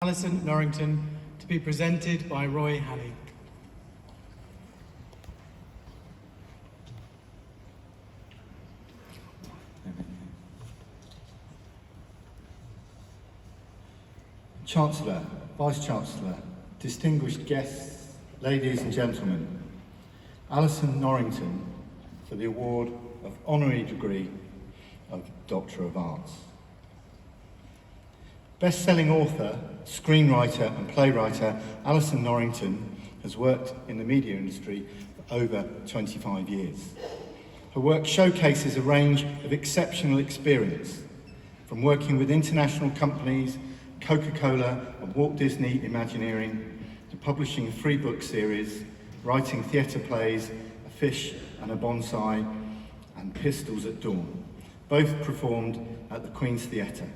Alison Norrington, to be presented by Roy Hannay. Chancellor, Vice-Chancellor, distinguished guests, ladies and gentlemen, Alison Norrington for the award of Honorary Degree of Doctor of Arts. Best-selling author, screenwriter and playwright Alison Norrington has worked in the media industry for over 25 years. Her work showcases a range of exceptional experience, from working with international companies, Coca-Cola and Walt Disney Imagineering, to publishing a 3-book series, writing theatre plays, A Fish and a Bonsai and Pistols at Dawn, both performed at the Queen's Theatre.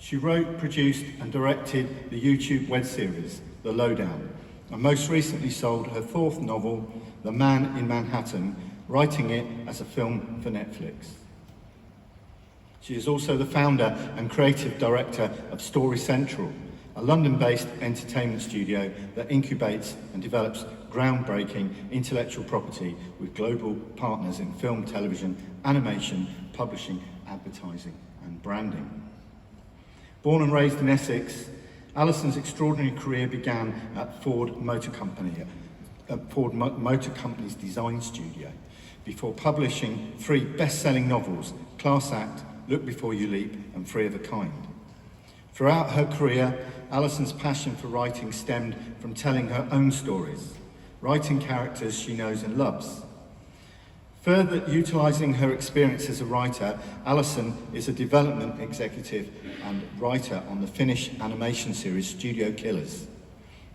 She wrote, produced and directed the YouTube web series, The Lowdown, and most recently sold her 4th novel, The Man in Manhattan, writing it as a film for Netflix. She is also the founder and creative director of Story Central, a London-based entertainment studio that incubates and develops groundbreaking intellectual property with global partners in film, television, animation, publishing, advertising and branding. Born and raised in Essex, Alison's extraordinary career began at Ford Motor Company's design studio, before publishing 3 best-selling novels, Class Act, Look Before You Leap and Free of a Kind. Throughout her career, Alison's passion for writing stemmed from telling her own stories, writing characters she knows and loves. Further utilising her experience as a writer, Alison is a development executive and writer on the Finnish animation series Studio Killers.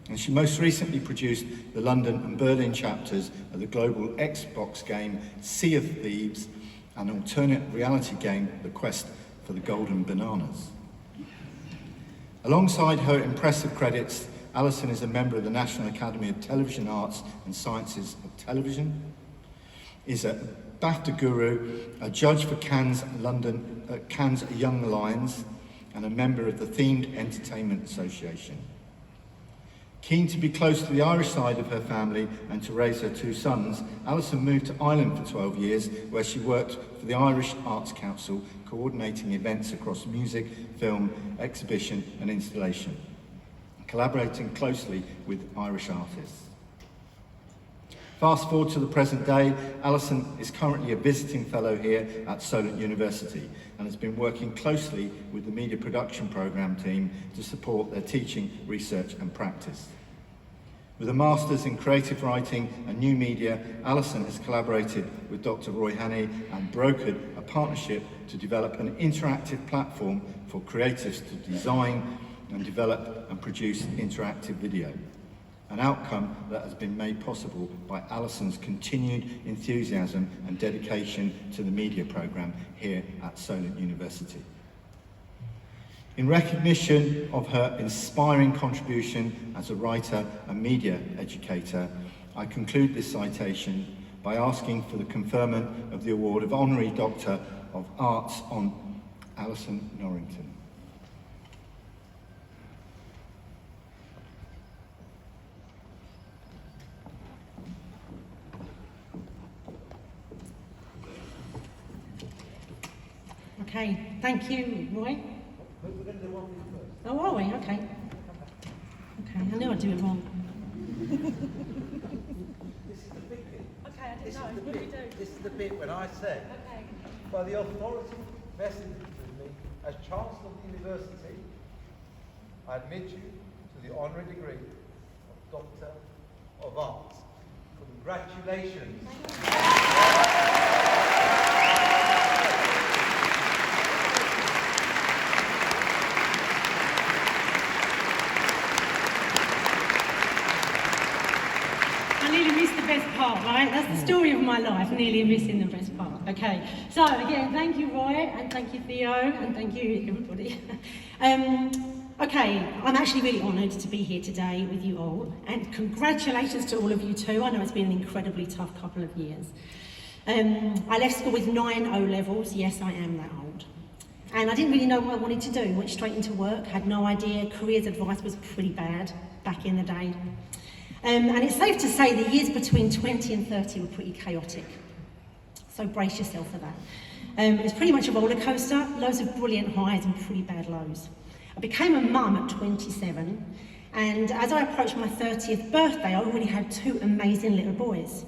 And she most recently produced the London and Berlin chapters of the global Xbox game Sea of Thieves, an alternate reality game, The Quest for the Golden Bananas. Alongside her impressive credits, Alison is a member of the National Academy of Television Arts and Sciences of Television, is a BAFTA guru, a judge for Cannes Young Lions, and a member of the Themed Entertainment Association. Keen to be close to the Irish side of her family and to raise her 2 sons, Alison moved to Ireland for 12 years, where she worked for the Irish Arts Council, coordinating events across music, film, exhibition and installation, collaborating closely with Irish artists. Fast forward to the present day, Alison is currently a visiting fellow here at Solent University and has been working closely with the media production programme team to support their teaching, research and practice. With a Master's in Creative Writing and New Media, Alison has collaborated with Dr. Roy Hannay and brokered a partnership to develop an interactive platform for creatives to design and develop and produce interactive video, an outcome that has been made possible by Alison's continued enthusiasm and dedication to the media programme here at Solent University. In recognition of her inspiring contribution as a writer and media educator, I conclude this citation by asking for the conferment of the award of Honorary Doctor of Arts on Alison Norrington. Okay, thank you, Roy. Oh, are we? Okay. Okay, I knew I'd do it wrong. This is the big bit. Okay, I didn't know. What do we do? This is the bit when I say, Okay. by the authority vested with me as Chancellor of the University, I admit you to the honorary degree of Doctor of Arts. Congratulations. I nearly missed the best part, right? That's the story of my life, nearly missing the best part. Okay, so again, thank you, Roy, and thank you, Theo, and thank you, everybody. Okay, I'm actually really honoured to be here today with you all, and congratulations to all of you too. I know it's been an incredibly tough couple of years. I left school with 9 O-levels. Yes, I am that old. And I didn't really know what I wanted to do. Went straight into work, had no idea. Careers advice was pretty bad back in the day. And it's safe to say the years between 20 and 30 were pretty chaotic. So brace yourself for that. It was pretty much a roller coaster, loads of brilliant highs and pretty bad lows. I became a mum at 27, and as I approached my 30th birthday, I already had 2 amazing little boys.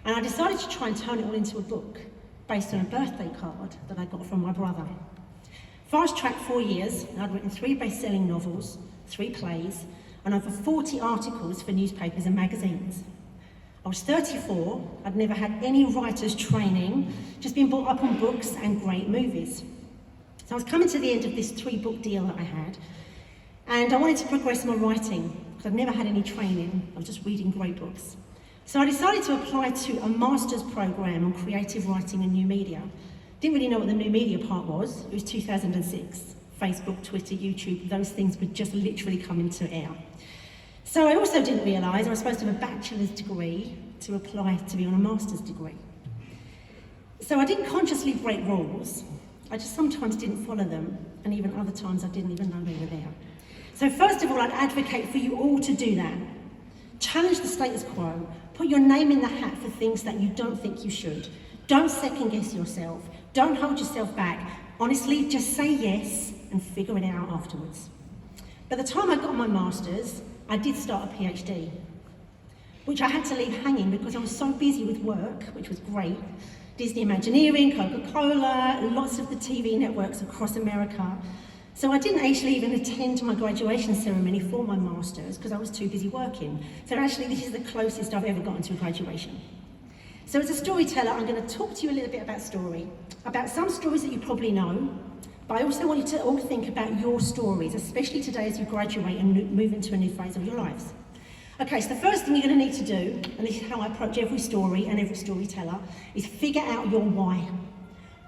And I decided to try and turn it all into a book based on a birthday card that I got from my brother. Fast-tracked 4 years, and I'd written 3 best-selling novels, 3 plays, and over 40 articles for newspapers and magazines. I was 34, I'd never had any writer's training, just been brought up on books and great movies. So I was coming to the end of this 3-book deal that I had, and I wanted to progress my writing, because I'd never had any training, I was just reading great books. So I decided to apply to a master's program on creative writing and new media. Didn't really know what the new media part was. It was 2006. Facebook, Twitter, YouTube, those things were just literally coming to air. So I also didn't realise I was supposed to have a bachelor's degree to apply to be on a master's degree. So I didn't consciously break rules. I just sometimes didn't follow them, and even other times I didn't even know they were there. So first of all, I'd advocate for you all to do that. Challenge the status quo. Put your name in the hat for things that you don't think you should. Don't second guess yourself. Don't hold yourself back. Honestly, just say yes and figure it out afterwards. By the time I got my master's, I did start a PhD, which I had to leave hanging because I was so busy with work, which was great. Disney Imagineering, Coca-Cola, lots of the TV networks across America. So I didn't actually even attend my graduation ceremony for my master's because I was too busy working. So actually this is the closest I've ever gotten to a graduation. So as a storyteller, I'm going to talk to you a little bit about story, about some stories that you probably know, but I also want you to all think about your stories, especially today as you graduate and move into a new phase of your lives. Okay, so the first thing you're going to need to do, and this is how I approach every story and every storyteller, is figure out your why.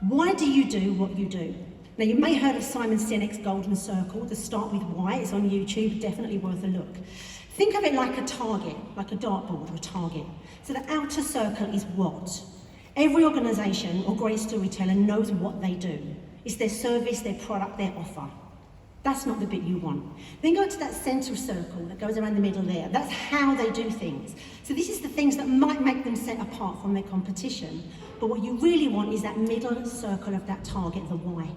Why do you do what you do? Now, you may have heard of Simon Sinek's Golden Circle, the Start With Why. It's on YouTube, definitely worth a look. Think of it like a target, like a dartboard or a target. So the outer circle is what? Every organisation or great storyteller knows what they do. It's their service, their product, their offer. That's not the bit you want. Then go to that centre circle that goes around the middle there. That's how they do things. So this is the things that might make them set apart from their competition. But what you really want is that middle circle of that target, the why.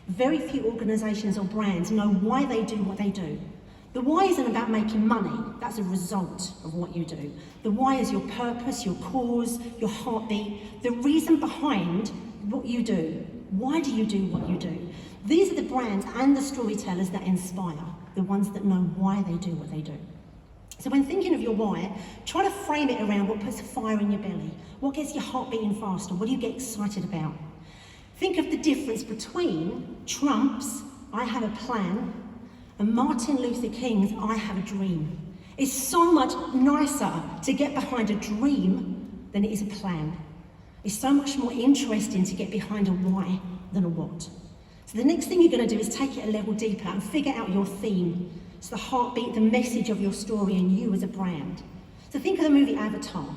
Very few organisations or brands know why they do what they do. The why isn't about making money, that's a result of what you do. The why is your purpose, your cause, your heartbeat, the reason behind what you do. Why do you do what you do? These are the brands and the storytellers that inspire, the ones that know why they do what they do. So when thinking of your why, try to frame it around what puts a fire in your belly, what gets your heart beating faster, what do you get excited about? Think of the difference between Trump's I have a plan and Martin Luther King's I have a dream. It's so much nicer to get behind a dream than it is a plan. It's so much more interesting to get behind a why than a what. So the next thing you're going to do is take it a level deeper and figure out your theme. It's the heartbeat, the message of your story and you as a brand. So think of the movie Avatar.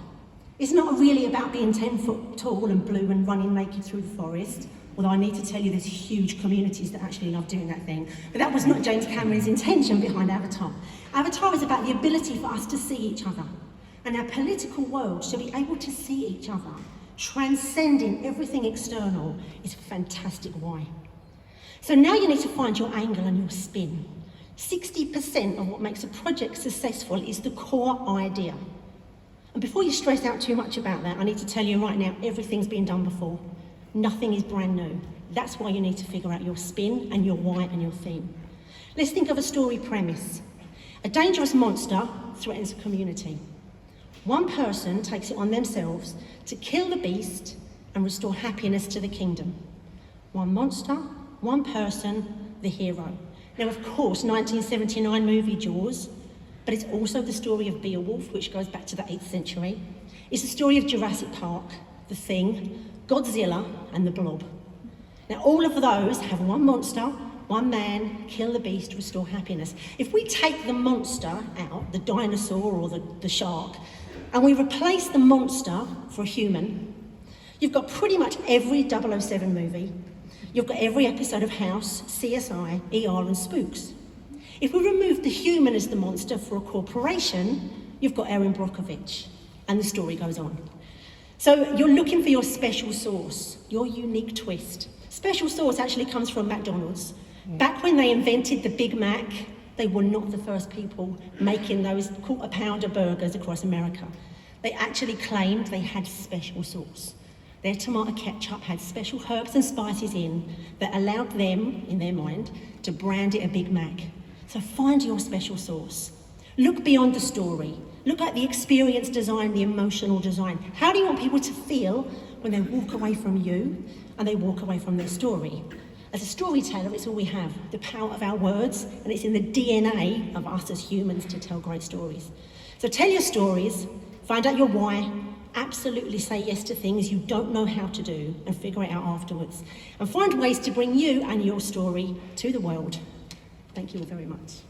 It's not really about being 10 foot tall and blue and running naked through the forest, although I need to tell you there's huge communities that actually love doing that thing. But that was not James Cameron's intention behind Avatar. Avatar is about the ability for us to see each other. And our political world should be able to see each other. Transcending everything external is a fantastic why. So now you need to find your angle and your spin. 60% of what makes a project successful is the core idea. And before you stress out too much about that, I need to tell you right now, everything's been done before. Nothing is brand new. That's why you need to figure out your spin and your why and your theme. Let's think of a story premise. A dangerous monster threatens a community. One person takes it on themselves to kill the beast and restore happiness to the kingdom. One monster, one person, the hero. Now, of course, 1979 movie Jaws, but it's also the story of Beowulf, which goes back to the 8th century. It's the story of Jurassic Park, The Thing, Godzilla, and The Blob. Now, all of those have one monster, one man, kill the beast, restore happiness. If we take the monster out, the dinosaur or the shark, and we replace the monster for a human, you've got pretty much every 007 movie. you've got every episode of House, CSI, ER and Spooks. If we remove the human as the monster for a corporation, you've got Erin Brockovich, and the story goes on. So you're looking for your special sauce, your unique twist. Special sauce actually comes from McDonald's. Back when they invented the Big Mac, they were not the first people making those quarter-pounder burgers across America. They actually claimed they had special sauce. Their tomato ketchup had special herbs and spices in that allowed them, in their mind, to brand it a Big Mac. So find your special sauce. Look beyond the story. Look at the experience design, the emotional design. How do you want people to feel when they walk away from you and they walk away from their story? As a storyteller, it's all we have, the power of our words, and it's in the DNA of us as humans to tell great stories. So tell your stories, find out your why, absolutely say yes to things you don't know how to do and figure it out afterwards. And find ways to bring you and your story to the world. Thank you all very much.